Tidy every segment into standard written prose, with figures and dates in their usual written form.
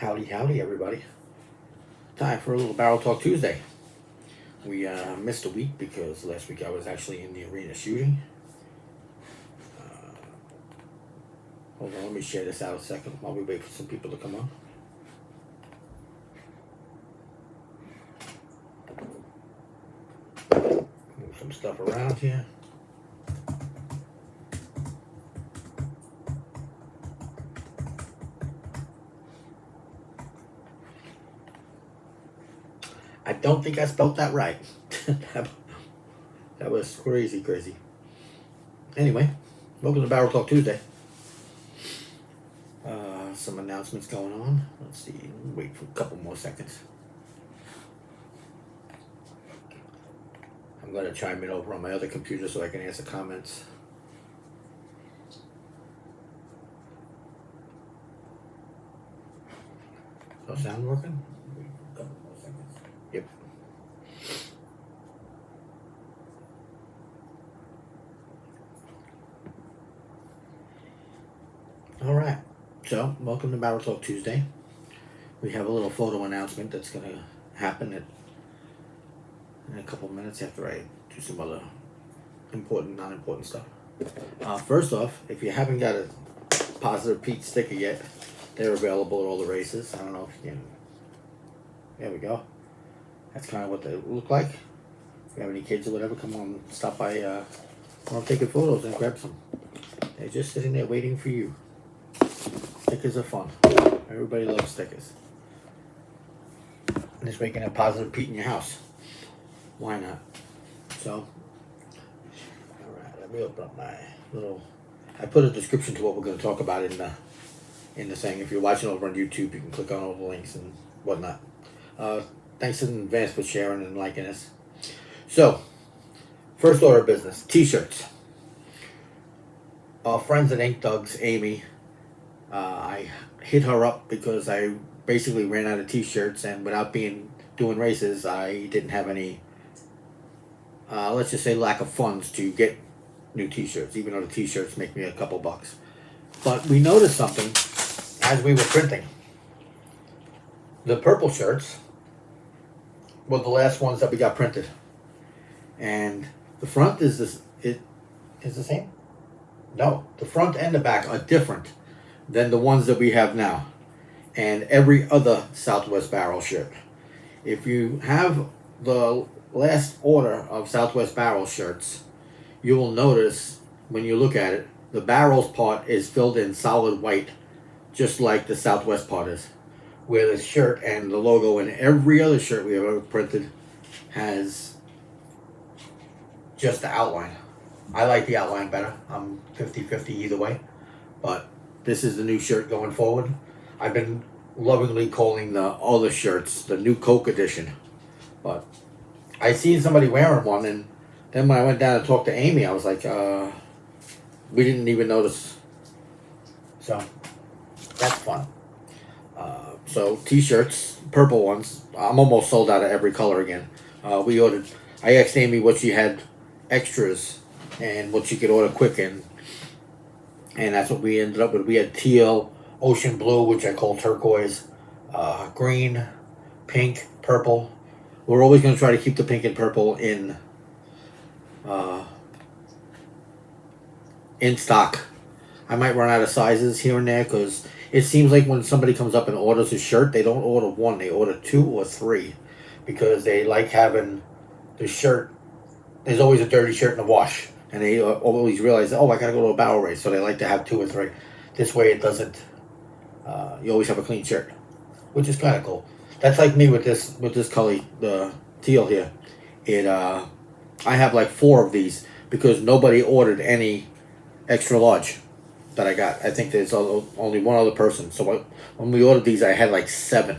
Howdy, howdy, everybody. Time for a little Barrel Talk Tuesday. We missed a week because last week I was actually in the arena shooting. Hold on, let me share this out a second while we wait for some people to come on. Move some stuff around here. I don't think I spelled that right. That was crazy. Anyway, welcome to Barrel Talk Tuesday. Some announcements going on. Let's see, wait for a couple more seconds. I'm going to chime in over on my other computer so I can answer comments. So sound working? Wait for a couple more seconds. Yep. All right. So, welcome to Barrel Talk Tuesday. We have a little photo announcement that's going to happen in a couple minutes after I do some other important, non-important stuff. First off, if you haven't got a positive Pete sticker yet, they're available at all the races. I don't know if you can. There we go. That's kind of what they look like. If you have any kids or whatever, come on, stop by while I'm taking photos and grab some. They're just sitting there waiting for you. Stickers are fun. Everybody loves stickers. And it's making a positive Pete in your house. Why not? So, alright, let me open up my little... I put a description to what we're going to talk about in the thing. If you're watching over on YouTube, you can click on all the links and whatnot. Thanks in advance for sharing and liking us. So, first order of business, t-shirts. Our friends at Ink Thugs, Amy, I hit her up because I basically ran out of t-shirts, and without doing races, I didn't have any, let's just say, lack of funds to get new t-shirts, even though the t-shirts make me a couple bucks. But we noticed something as we were printing. The purple shirts were the last ones that we got printed, and the front is the same. No, the front and the back are different than the ones that we have now, and every other Southwest Barrel shirt. If you have the last order of Southwest Barrel shirts, you will notice when you look at it, the barrels part is filled in solid white, just like the Southwest part is. Where the shirt and the logo and every other shirt we have ever printed has just the outline. I like the outline better. I'm 50-50 either way. But this is the new shirt going forward. I've been lovingly calling the other shirts the New Coke edition. But I seen somebody wearing one, and then when I went down and talked to Amy, I was like, we didn't even notice. So, that's fun. So, t-shirts, purple ones. I'm almost sold out of every color again. I asked Amy what she had extras and what she could order quick, and that's what we ended up with. We had teal, ocean blue, which I call turquoise, green, pink, purple. We're always going to try to keep the pink and purple in stock. I might run out of sizes here and there, because it seems like when somebody comes up and orders a shirt, they don't order one, they order 2 or 3, because they like having the shirt. There's always a dirty shirt in the wash, and they always realize, oh, I gotta go to a barrel race, so they like to have 2 or 3. This way it doesn't, you always have a clean shirt, which is kind of cool. That's like me with this color, the teal here. I have like 4 of these because nobody ordered any extra large that I got. I think there's only one other person. So when we ordered these, I had like 7.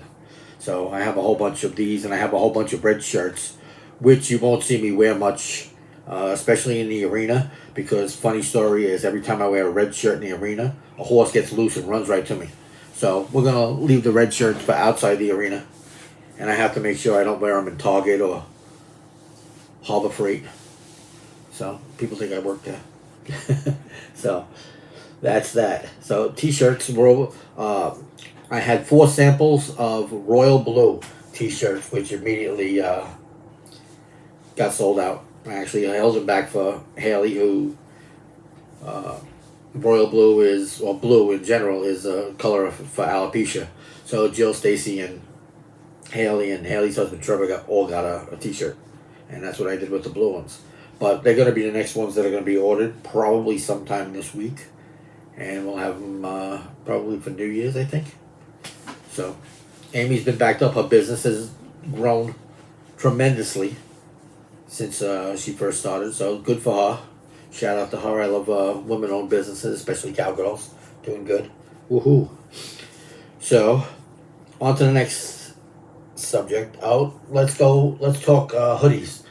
So I have a whole bunch of these, and I have a whole bunch of red shirts, which you won't see me wear much, especially in the arena, because funny story is every time I wear a red shirt in the arena, a horse gets loose and runs right to me. So we're going to leave the red shirts for outside the arena, and I have to make sure I don't wear them in Target or Harbor Freight. So people think I work there. So that's that. So t-shirts, I had 4 samples of royal blue t-shirts, which immediately got sold out. Actually, I held them back for Haley, who uh, royal blue is, or blue in general, is a color for alopecia. So Jill, Stacy, and Haley's husband Trevor all got a t-shirt, and that's what I did with the blue ones. But they're going to be the next ones that are going to be ordered probably sometime this week, and we'll have them probably for New Year's, I think. So Amy's been backed up. Her business has grown tremendously since she first started, so good for her. Shout out to her. I love women-owned businesses, especially cowgirls, doing good. Woohoo! So, on to the next subject. Let's talk hoodies.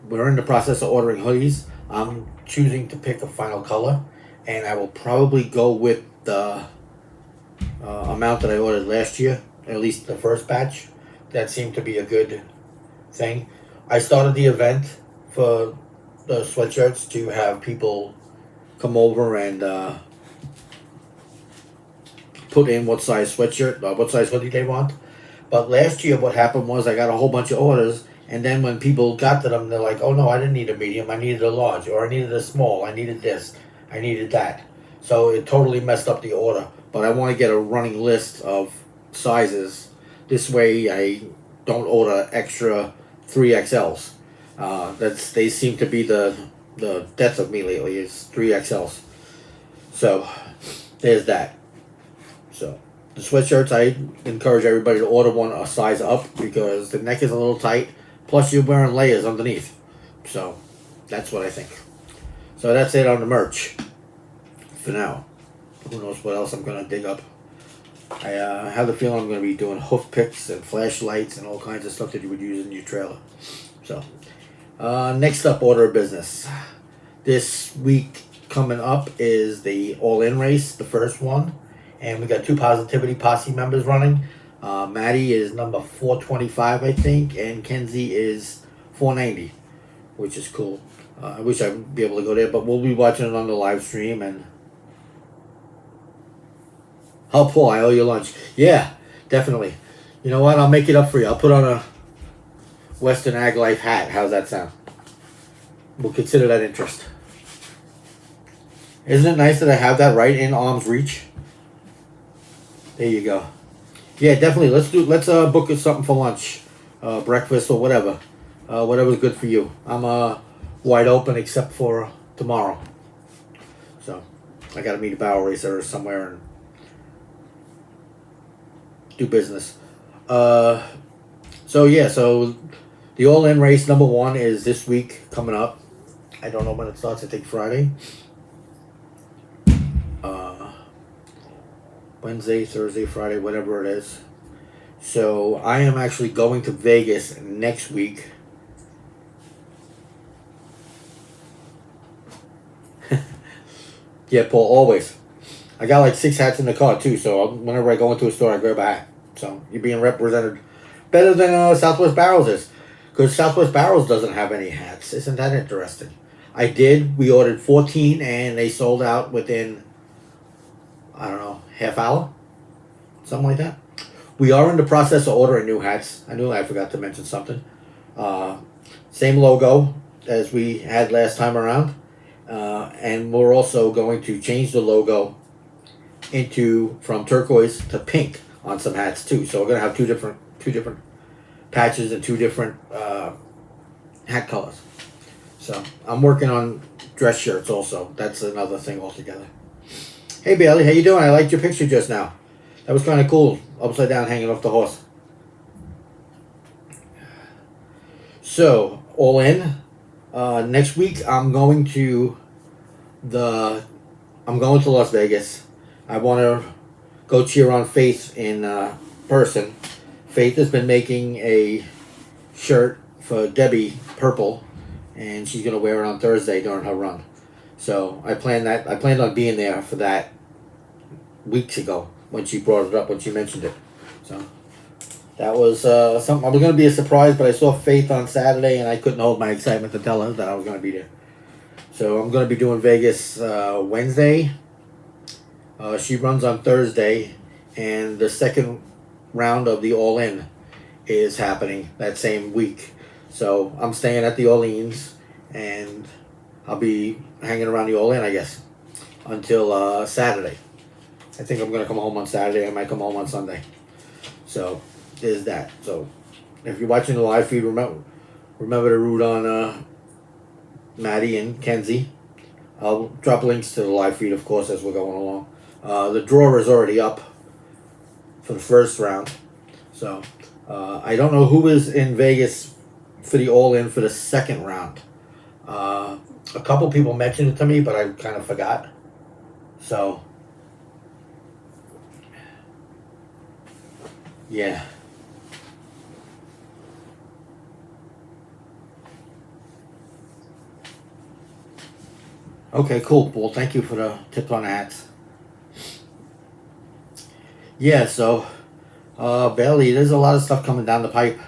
We're in the process of ordering hoodies. I'm choosing to pick a final color, and I will probably go with the amount that I ordered last year, at least the first batch. That seemed to be a good thing. I started the event for the sweatshirts to have people come over and put in what size sweatshirt, what size hoodie they want. But last year what happened was I got a whole bunch of orders, and then when people got to them, they're like, oh no, I didn't need a medium, I needed a large, or I needed a small, I needed this, I needed that. So it totally messed up the order. But I want to get a running list of sizes. This way I don't order extra 3XLs. They seem to be the death of me lately, is 3XLs. So there's that. So the sweatshirts, I encourage everybody to order one a size up because the neck is a little tight, plus you're wearing layers underneath. So that's what I think. So that's it on the merch for now. Who knows what else I'm going to dig up. I have the feeling I'm going to be doing hoof picks and flashlights and all kinds of stuff that you would use in your trailer. So next up, order of business. This week coming up is the all-in race, the first one. And we got 2 Positivity Posse members running. Maddie is number 425, I think, and Kenzie is 490, which is cool. I wish I'd be able to go there, but we'll be watching it on the live stream. And oh, Paul, I owe you lunch. Yeah, definitely. You know what? I'll make it up for you. I'll put on a Western Ag Life hat. How's that sound? We'll consider that interest. Isn't it nice that I have that right in arm's reach? There you go. Yeah, definitely. Let's book something for lunch, breakfast or whatever. Whatever's good for you. I'm wide open except for tomorrow. So I gotta meet a barrel racer somewhere and do business. So the all-in race number 1 is this week coming up. I don't know when it starts. I think Friday. Wednesday, Thursday, Friday, whatever it is. So I am actually going to Vegas next week. Yeah, Paul, always. I got like 6 hats in the car too, so whenever I go into a store, I grab a hat. So you're being represented better than Southwest Barrels is. Because Southwest Barrels doesn't have any hats. Isn't that interesting? We ordered 14 and they sold out within, I don't know, half hour? Something like that. We are in the process of ordering new hats. I forgot to mention something. Same logo as we had last time around. And we're also going to change the logo from turquoise to pink on some hats too. So we're gonna have two different patches and 2 different hat colors. So I'm working on dress shirts also. That's another thing altogether. Hey Bailey, how you doing? I liked your picture just now. That was kind of cool. Upside down, hanging off the horse. So all in. Next week I'm going to Las Vegas. I want to go cheer on Faith in person. Faith has been making a shirt for Debbie, purple, and she's gonna wear it on Thursday during her run. So I planned on being there for that weeks ago when she brought it up, when she mentioned it. So that was something. I was gonna be a surprise, but I saw Faith on Saturday, and I couldn't hold my excitement to tell her that I was gonna be there. So I'm gonna be doing Vegas Wednesday. She runs on Thursday, and the second round of the All In is happening that same week. So I'm staying at the Orleans, and I'll be hanging around the All In, I guess, until Saturday. I think I'm gonna come home on Saturday. I might come home on Sunday. So there's that. So if you're watching the live feed, remember to root on Maddie and Kenzie. I'll drop links to the live feed, of course, as we're going along. The drawer is already up for the first round. So I don't know who is in Vegas for the All-In for the second round. A couple people mentioned it to me, but I kind of forgot. So yeah. Okay, cool. Well, thank you for the tips on the hats. Yeah, so Bailey, there's a lot of stuff coming down the pipe.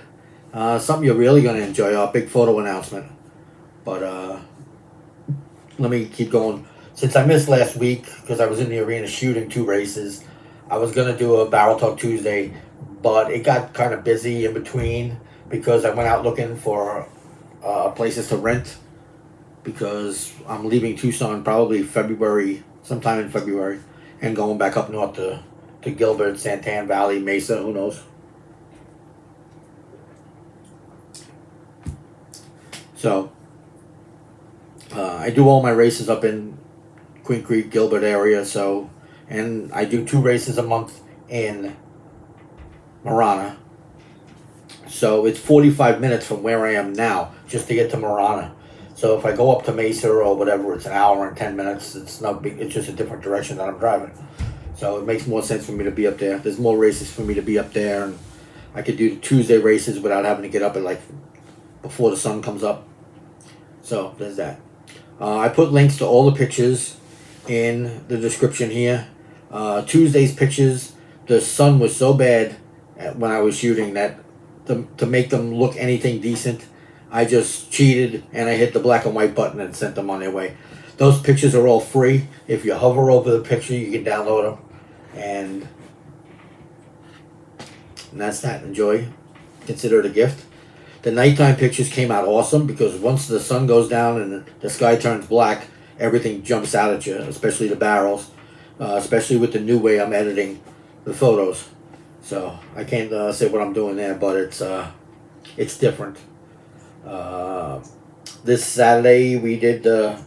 Something you're really going to enjoy, our big photo announcement. But let me keep going. Since I missed last week because I was in the arena shooting 2 races, I was going to do a Barrel Talk Tuesday, but it got kind of busy in between because I went out looking for places to rent, because I'm leaving Tucson probably sometime in February, and going back up north to Gilbert, Santan Valley, Mesa, who knows. So I do all my races up in Queen Creek, Gilbert area. So, and I do 2 races a month in Marana. So it's 45 minutes from where I am now just to get to Marana. So if I go up to Mesa or whatever, it's an hour and 10 minutes. It's not big. It's just a different direction that I'm driving. So it makes more sense for me to be up there. There's more races for me to be up there, and I could do the Tuesday races without having to get up at like before the sun comes up. So there's that. I put links to all the pictures in the description here. Tuesday's pictures, the sun was so bad when I was shooting that to make them look anything decent, I just cheated and I hit the black and white button and sent them on their way. Those pictures are all free. If you hover over the picture, you can download them. And that's that. Enjoy. Consider it a gift. The nighttime pictures came out awesome because once the sun goes down and the sky turns black, everything jumps out at you, especially the barrels, especially with the new way I'm editing the photos. So I can't say what I'm doing there, but it's different. This Saturday we did the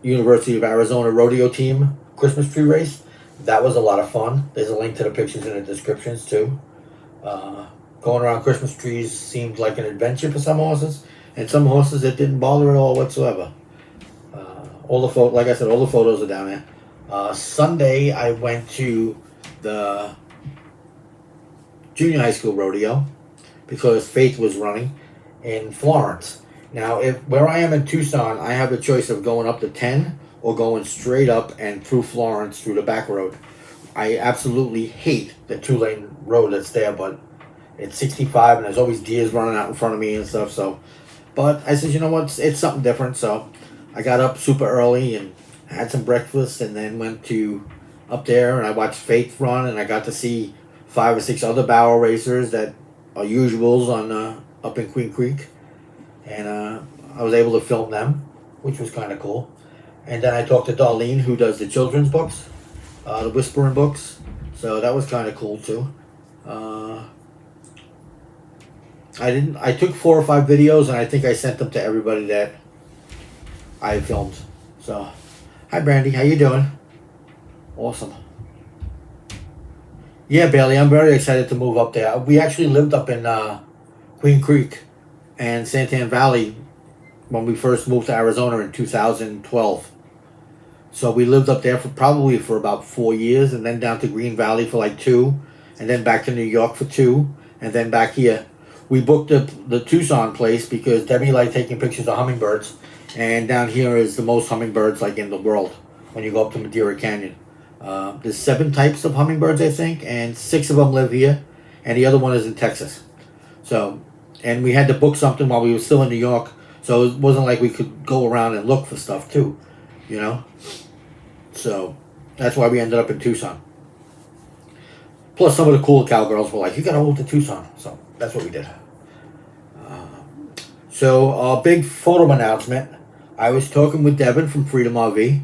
University of Arizona rodeo team Christmas tree race. That was a lot of fun. There's a link to the pictures in the descriptions too. Going around Christmas trees seemed like an adventure for some horses, and some horses it didn't bother at all whatsoever. Like I said, all the photos are down there. Sunday I went to the junior high school rodeo because Faith was running in Florence. Now, where I am in Tucson, I have a choice of going up to 10 or going straight up and through Florence through the back road. I absolutely hate the 2-lane road that's there, but it's 65 and there's always deers running out in front of me and stuff. So, but I said, you know what, it's something different. So I got up super early and had some breakfast and then went up there and I watched Faith run, and I got to see 5 or 6 other barrel racers that are usuals on up in Queen Creek. And I was able to film them, which was kind of cool. And then I talked to Darlene, who does the children's books, the Whispering books. So that was kind of cool too. I took 4 or 5 videos, and I think I sent them to everybody that I filmed. So, hi Brandy, how you doing? Awesome. Yeah, Bailey, I'm very excited to move up there. We actually lived up in Queen Creek and Santan Valley when we first moved to Arizona in 2012. So we lived up there for about 4 years, and then down to Green Valley for like 2, and then back to New York for 2, and then back here. We booked the Tucson place because Debbie liked taking pictures of hummingbirds, and down here is the most hummingbirds like in the world when you go up to Madeira Canyon. There's 7 types of hummingbirds, I think, and 6 of them live here, and the other one is in Texas. So, and we had to book something while we were still in New York, so it wasn't like we could go around and look for stuff too, you know? So, that's why we ended up in Tucson. Plus, some of the cool cowgirls were like, "You got to move to Tucson," so that's what we did. So, a big photo announcement. I was talking with Devin from Freedom RV,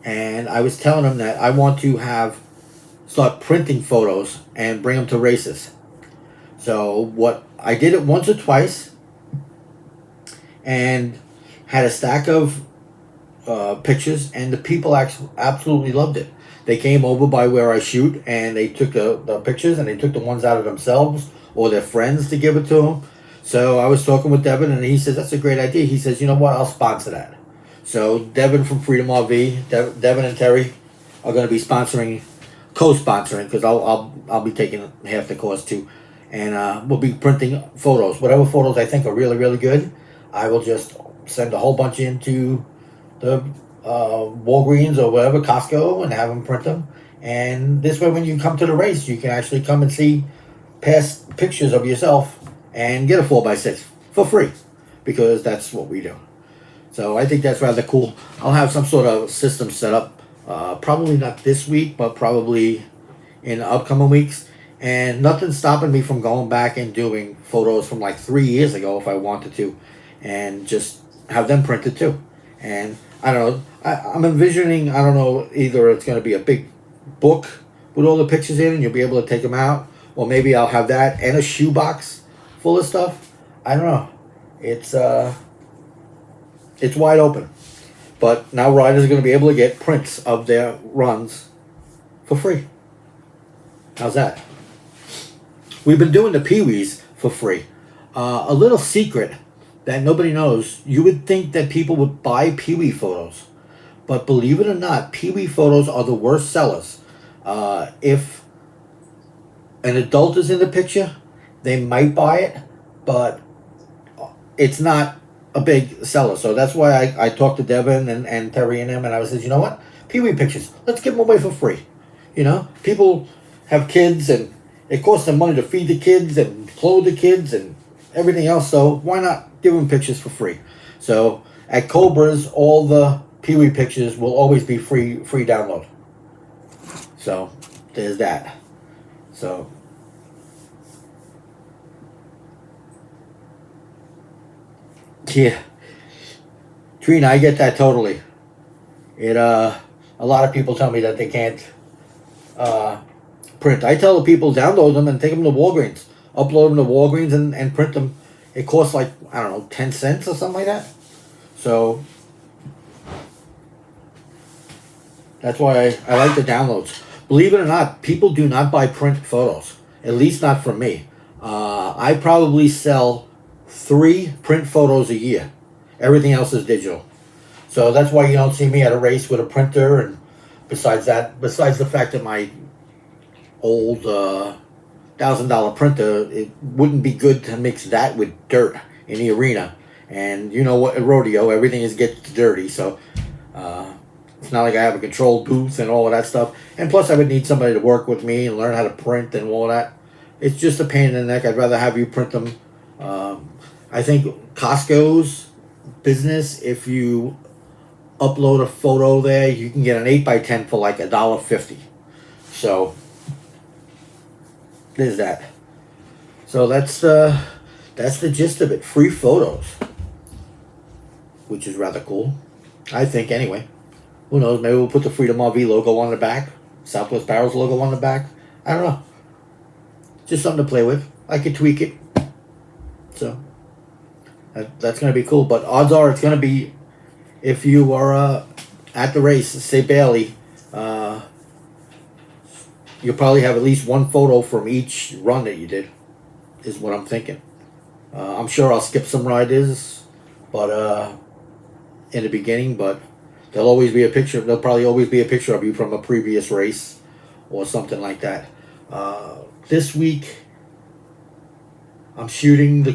and I was telling him that I want to start printing photos and bring them to races. So, what I did it once or twice, and had a stack of pictures, and the people actually absolutely loved it. They came over by where I shoot, and they took the pictures, and they took the ones out of themselves or their friends to give it to them. So I was talking with Devin, and he says, that's a great idea. He says, you know what, I'll sponsor that. So Devin from Freedom RV, Devin and Terry are going to be co-sponsoring, because I'll be taking half the cost too. And we'll be printing photos. Whatever photos I think are really, really good, I will just send a whole bunch into the Walgreens or whatever, Costco, and have them print them. And this way, when you come to the race, you can actually come and see past pictures of yourself and get a 4x6 for free, because that's what we do. So I think that's rather cool. I'll have some sort of system set up, probably not this week, but probably in the upcoming weeks. And nothing's stopping me from going back and doing photos from like 3 years ago if I wanted to, and just have them printed too. And I don't know, I'm envisioning, I don't know, either it's going to be a big book with all the pictures in and you'll be able to take them out, or maybe I'll have that and a shoebox full of stuff. I don't know. It's wide open. But now riders are going to be able to get prints of their runs for free. How's that? We've been doing the Pee-wees for free. A little secret that nobody knows. You would think that people would buy Pee-wee photos. But believe it or not, Pee-wee photos are the worst sellers. If an adult is in the picture, they might buy it, but it's not a big seller. So that's why I talked to Devin and Terry and him, and I said, you know what? Pee-wee pictures, let's give them away for free. You know, people have kids, and it costs them money to feed the kids and clothe the kids and everything else. So why not give them pictures for free? So at Cobra's, all the Pee-wee pictures will always be free download. So there's that. So yeah, Trina, I get that totally. A lot of people tell me that they can't print. I tell the people, download them and take them to Walgreens, upload them to Walgreens and print them. It costs like, I don't know, 10 cents or something like that. So that's why I like the downloads. Believe it or not, people do not buy print photos, at least not from me. I probably sell 3 print photos a year. Everything else is digital. So that's why you don't see me at a race with a printer. And besides the fact that my old $1,000 printer, it wouldn't be good to mix that with dirt in the arena. And you know what, at rodeo, everything gets dirty. So it's not like I have a controlled booth and all of that stuff. And plus I would need somebody to work with me and learn how to print and all that. It's just a pain in the neck. I'd rather have you print them. I think Costco's business, if you upload a photo there, you can get an 8x10 for like $1.50. So there's that. So that's the gist of it. Free photos, which is rather cool, I think. Anyway, who knows? Maybe we'll put the Freedom RV logo on the back, Southwest Barrels logo on the back. I don't know. Just something to play with. I could tweak it. So that's going to be cool. But odds are it's going to be, if you are at the race, say Bailey, you'll probably have at least one photo from each run that you did, is what I'm thinking. I'm sure I'll skip some riders, but in the beginning, but there'll always be a picture. There'll probably always be a picture of you from a previous race or something like that. This week, I'm shooting the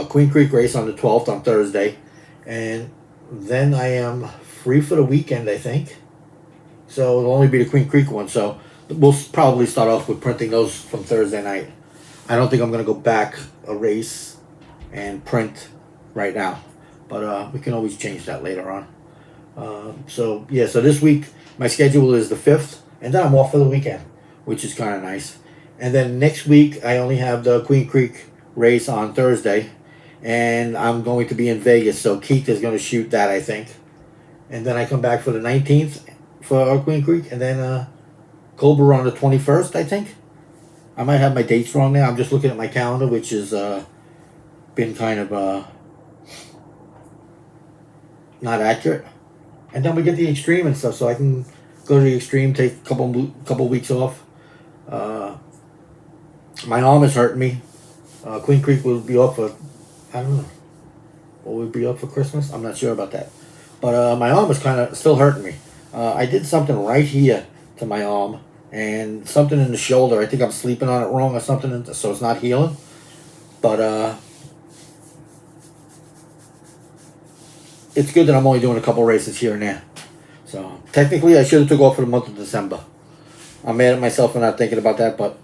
Queen Creek race on the 12th on Thursday, and then I am free for the weekend, I think. So it'll only be the Queen Creek one. So we'll probably start off with printing those from Thursday night. I don't think I'm going to go back a race and print right now, but we can always change that later on. So yeah, so this week my schedule is the 5th, and then I'm off for the weekend, which is kind of nice. And then next week, I only have the Queen Creek race on Thursday. And I'm going to be in Vegas, so Keith is going to shoot that, I think. And then I come back for the 19th for Queen Creek, and then Cobra on the 21st, I think. I might have my dates wrong now. I'm just looking at my calendar, which has been kind of not accurate. And then we get the Extreme and stuff, so I can go to the Extreme, take a couple weeks off. My arm is hurting me. Queen Creek will be off for, I don't know, will we be up for Christmas? I'm not sure about that. But my arm is kind of still hurting me. I did something right here to my arm and something in the shoulder. I think I'm sleeping on it wrong or something, so it's not healing. But it's good that I'm only doing a couple races here and there. So technically, I should have took off for the month of December. I'm mad at myself for not thinking about that, but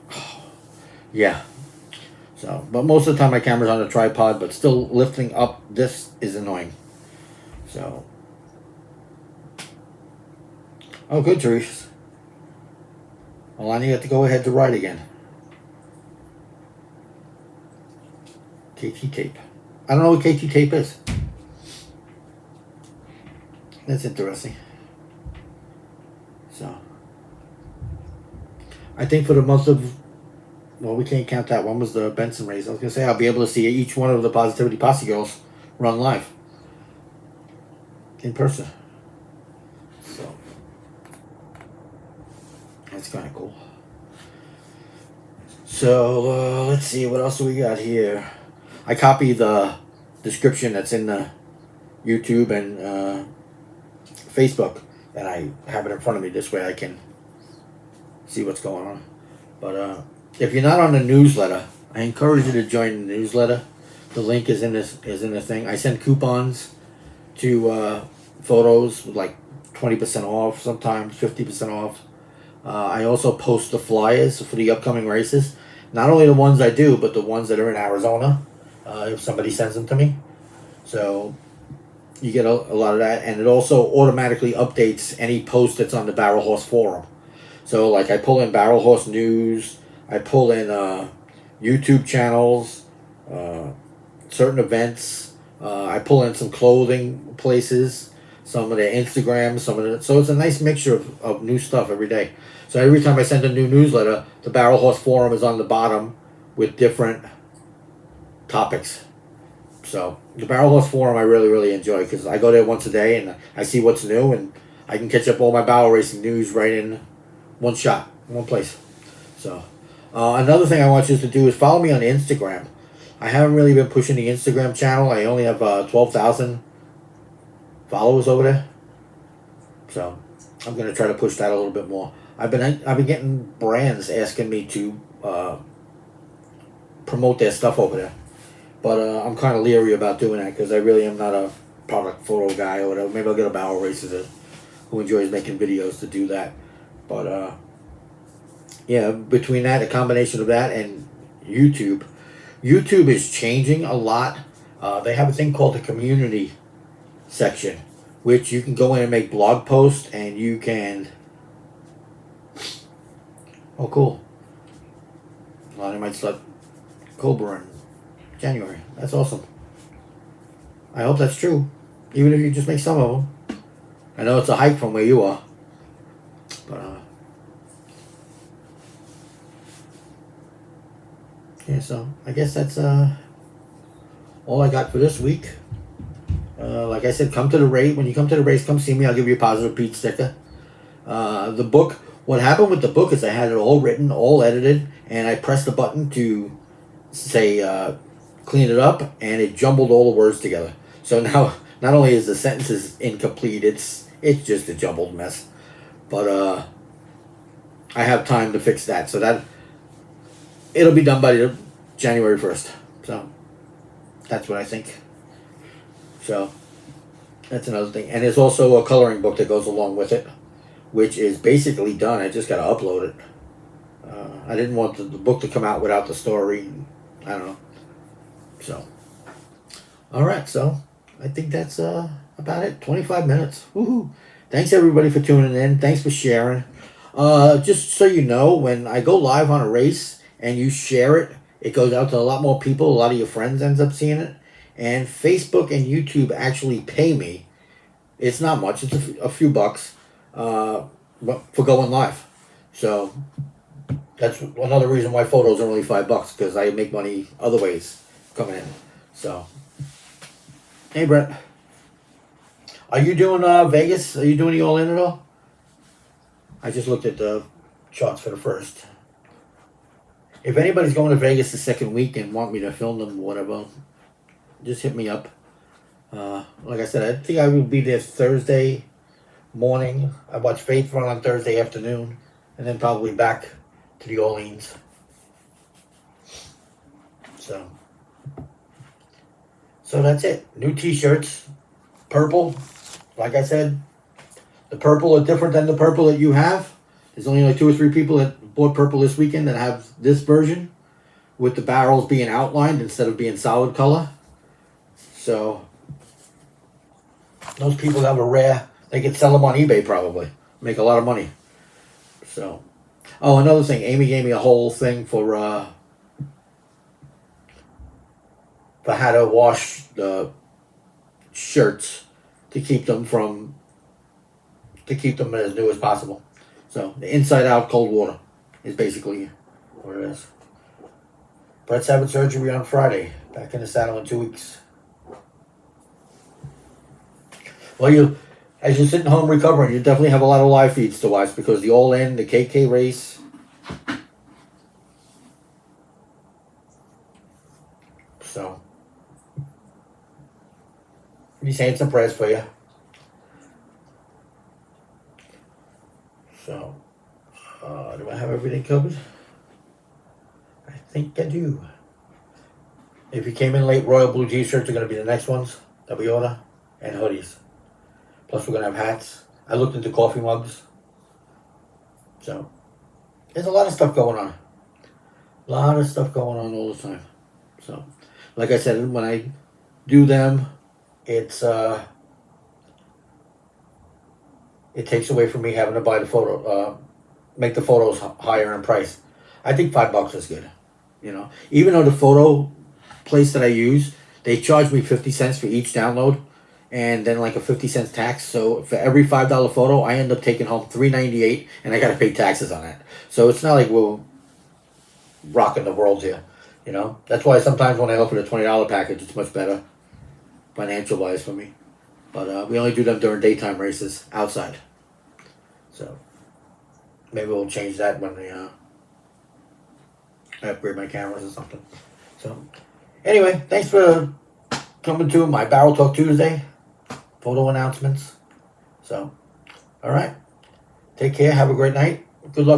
yeah. So, but most of the time my camera's on a tripod, but still lifting up this is annoying. So, oh, good, Therese. Alani, you have to go ahead to ride again. KT tape. I don't know what KT tape is. That's interesting. So, I think for the month of, well, we can't count that one, was the Benson race. I was going to say I'll be able to see each one of the Positivity Posse girls run live in person. So, that's kind of cool. So, let's see, what else do we got here? I copy the description that's in the YouTube and Facebook, and I have it in front of me. This way I can see what's going on. But if you're not on the newsletter, I encourage you to join the newsletter. The link is in the thing. I send coupons to photos with like 20% off, sometimes 50% off. I also post the flyers for the upcoming races. Not only the ones I do, but the ones that are in Arizona, if somebody sends them to me. So you get a lot of that, and it also automatically updates any post that's on the Barrel Horse forum. So like I pull in Barrel Horse news, I pull in YouTube channels, certain events. I pull in some clothing places, some of their Instagrams, some of the. So it's a nice mixture of new stuff every day. So every time I send a new newsletter, the Barrel Horse forum is on the bottom with different topics. So the Barrel Horse forum I really, really enjoy because I go there once a day and I see what's new and I can catch up all my barrel racing news right in one shot, one place. So another thing I want you to do is follow me on Instagram. I haven't really been pushing the Instagram channel. I only have 12,000 followers over there. So I'm gonna try to push that a little bit more. I've been getting brands asking me to promote their stuff over there. But I'm kind of leery about doing that because I really am not a product photo guy or whatever. Maybe I'll get a barrel racer who enjoys making videos to do that. But yeah, between that, a combination of that and YouTube is changing a lot. They have a thing called the community section, which you can go in and make blog posts and you can. Oh, cool. Well, they might start Cobra in January. That's awesome. I hope that's true. Even if you just make some of them. I know it's a hike from where you are. But, yeah, so I guess that's all I got for this week. Like I said, come to the race. When you come to the race, come see me. I'll give you a Positive Pete sticker. The book, what happened with the book is I had it all written, all edited, and I pressed the button to say clean it up, and it jumbled all the words together. So now, not only is the sentences incomplete, it's just a jumbled mess. But I have time to fix that, so that it'll be done by January 1st. So that's what I think. So that's another thing. And there's also a coloring book that goes along with it, which is basically done. I just got to upload it. I didn't want the book to come out without the story. I don't know. So, all right. So I think that's about it. 25 minutes. Woohoo! Thanks everybody for tuning in. Thanks for sharing. Just so you know, when I go live on a race, and you share it, it goes out to a lot more people. A lot of your friends ends up seeing it. And Facebook and YouTube actually pay me. It's not much. It's a few bucks but for going live. So that's another reason why photos are only $5 because I make money other ways coming in. So, hey Brett, are you doing Vegas? Are you doing the all in at all? I just looked at the charts for the first. If anybody's going to Vegas the second week and want me to film them or whatever, just hit me up. Like I said, I think I will be there Thursday morning. I watch Faith run on Thursday afternoon, and then probably back to the Orleans. So that's it. New t-shirts, purple. Like I said, the purple are different than the purple that you have. There's only like 2 or 3 people that bought purple this weekend that have this version with the barrels being outlined instead of being solid color. So those people have a rare, they could sell them on eBay probably, make a lot of money. So, oh, another thing, Amy gave me a whole thing for how to wash the shirts to keep them as new as possible. So the inside out cold water is basically what it is. Brett's having surgery on Friday. Back in the saddle in 2 weeks. Well, as you're sitting home recovering, you definitely have a lot of live feeds to watch because the All In, the KK race. So, be saying some prayers for you. So, do I have everything covered? I think I do. If you came in late, Royal Blue t-shirts are going to be the next ones that we order, and hoodies. Plus, we're going to have hats. I looked into coffee mugs. So, there's a lot of stuff going on. A lot of stuff going on all the time. So, like I said, when I do them, it's it takes away from me having to buy the photo, make the photos higher in price. I think $5 is good. You know, even though the photo place that I use, they charge me 50 cents for each download, and then like a 50 cents tax. So for every $5 photo, I end up taking home $3.98, and I gotta pay taxes on that. So it's not like we're rocking the world here. You know, that's why sometimes when I offer the $20 package, it's much better financial wise for me. But we only do them during daytime races outside. So maybe we'll change that when I upgrade my cameras or something. So anyway, thanks for coming to my Barrel Talk Tuesday photo announcements. So, all right. Take care. Have a great night. Good luck.